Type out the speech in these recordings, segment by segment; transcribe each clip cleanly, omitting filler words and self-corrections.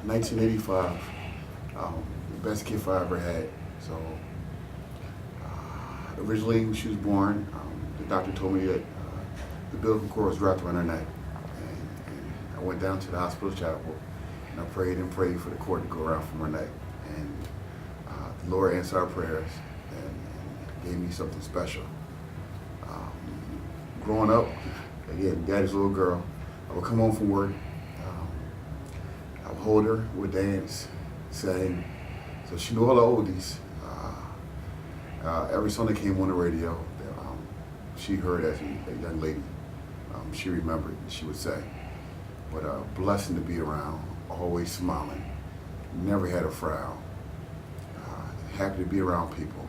1985, the best gift I ever had. So originally when she was born, the doctor told me that the umbilical cord was wrapped around her neck. And I went down to the hospital chapel and I prayed and prayed for the cord to go around from her neck. And the Lord answered our prayers and gave me something special. Growing up, again, daddy's little girl, I would come home from work, I would hold her, we would dance, sing. So she knew all the oldies. Every song that came on the radio, she heard as a young lady. She remembered, she would say. But a blessing to be around, always smiling, never had a frown, happy to be around people.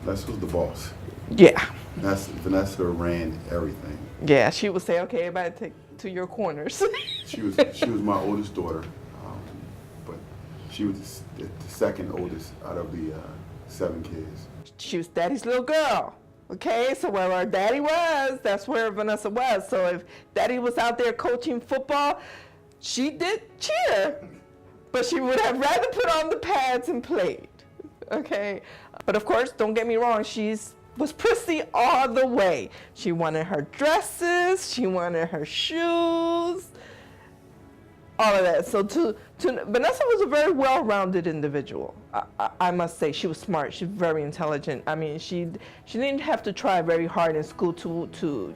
Vanessa was the boss. Yeah. Vanessa ran everything. Yeah, she would say, okay, everybody take to your corners. She was my oldest daughter, but she was the second oldest out of the 7 kids. She was daddy's little girl. Okay, so where our daddy was, that's where Vanessa was. So if daddy was out there coaching football, she did cheer, but she would have rather put on the pads and played. Okay, but of course, don't get me wrong, was prissy all the way. She wanted her dresses, she wanted her shoes, all of that. So Vanessa was a very well-rounded individual. I must say, she was smart. She's very intelligent. I mean, she didn't have to try very hard in school to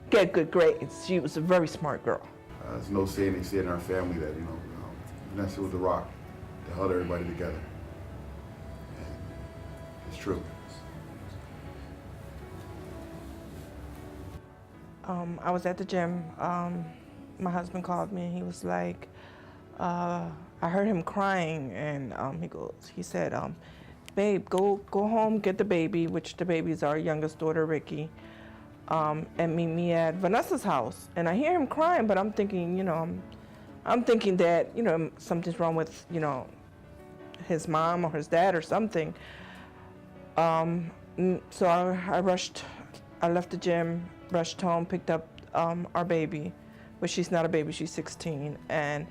get good grades. She was a very smart girl. There's no saying, they say in our family that Vanessa was the rock that held everybody together. And it's true. I was at the gym. My husband called me and he was like, I heard him crying, and he said, babe, go home, get the baby, which the baby is our youngest daughter, Ricky, and meet me at Vanessa's house. And I hear him crying, but I'm thinking, I'm thinking that, something's wrong with, his mom or his dad or something. So I left the gym, rushed home, picked up our baby, but she's not a baby, she's 16, and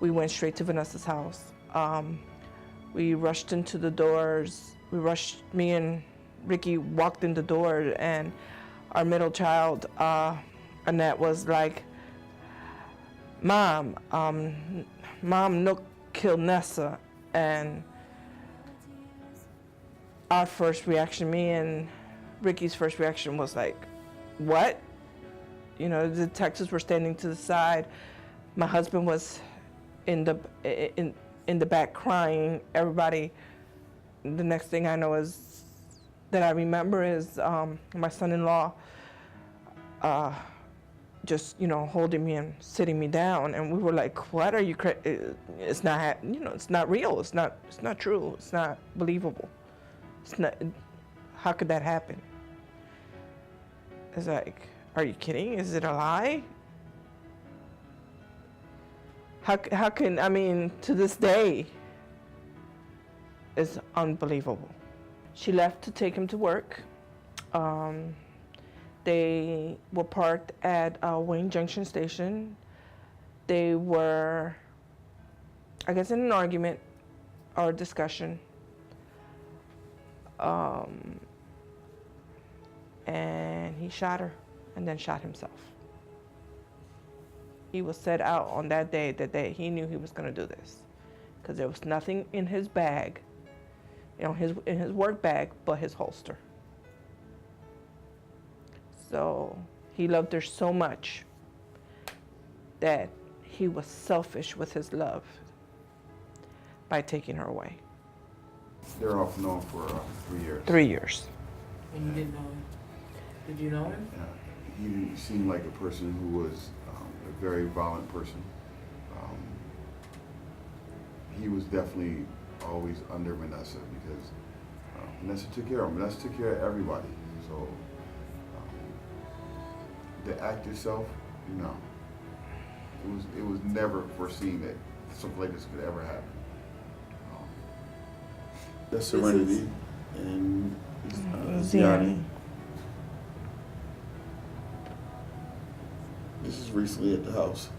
we went straight to Vanessa's house. We rushed into the doors. Me and Ricky walked in the door, and our middle child, Annette, was like, Mom, Nook killed Nessa. And our first reaction, me and Ricky's first reaction was like, what? The detectives were standing to the side. My husband was in the back crying. Everybody, the next thing I know is, that I remember is my son-in-law just, holding me and sitting me down. And we were like, what are you, it's not, it's not real. It's not true. It's not believable. How could that happen? It's like, are you kidding? Is it a lie? How can, to this day, it's unbelievable. She left to take him to work. They were parked at Wayne Junction Station. They were, I guess, in an argument or discussion. And he shot her and then shot himself. He was set out on that day he knew he was going to do this, because there was nothing in his bag, in his work bag, but his holster. So he loved her so much that he was selfish with his love by taking her away. They were off and on for 3 years. 3 years. And you didn't know him? Did you know him? He seemed like a person who was a very violent person. He was definitely always under Vanessa, because Vanessa took care of him. Vanessa took care of everybody. So the act itself, it was never foreseen that something like this could ever happen. That's Serenity and Ziani. This is recently at the house.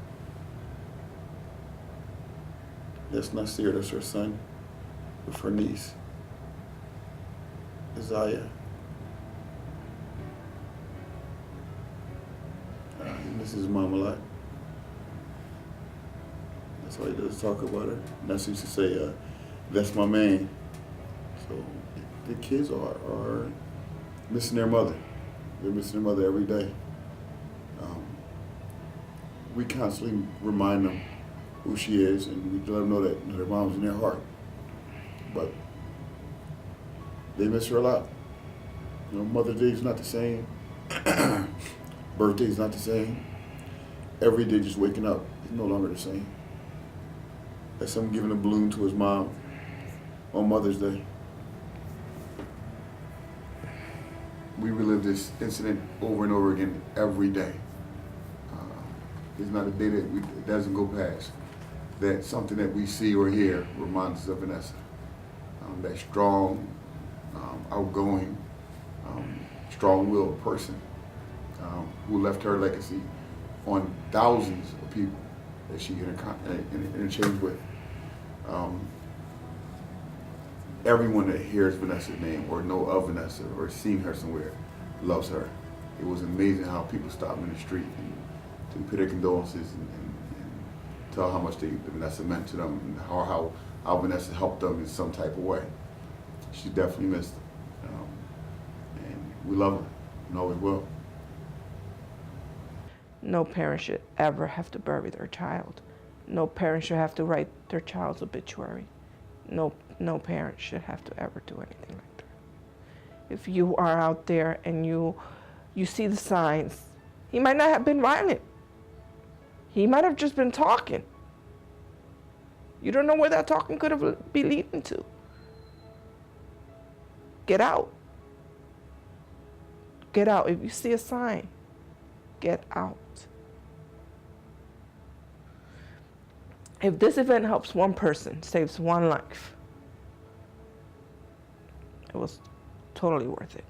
That's Nasir, that's her son, with her niece, Isaiah. He misses his mom a lot. That's why he does talk about her. Nasir used to say, that's my man. So the kids are missing their mother. They're missing their mother every day. We constantly remind them who she is, and we let them know that their mom's in their heart. But they miss her a lot. You know, Mother's Day is not the same. Birthday is not the same. Every day just waking up is no longer the same. That's someone giving a balloon to his mom on Mother's Day. We relive this incident over and over again every day. There's not a day that it doesn't go past that something that we see or hear reminds us of Vanessa. That strong, outgoing, strong-willed person who left her legacy on thousands of people that she interchanged with. Everyone that hears Vanessa's name or know of Vanessa or seen her somewhere loves her. It was amazing how people stopped in the street and to pay their condolences and tell how much Vanessa meant to them and how Vanessa helped them in some type of way. She definitely missed and we love her and always will. No parent should ever have to bury their child. No parent should have to write their child's obituary. No parent should have to ever do anything like that. If you are out there and you see the signs, he might not have been violent. He might have just been talking. You don't know where that talking could have been leading to. Get out. Get out. If you see a sign, get out. If this event helps one person, saves one life, it was totally worth it.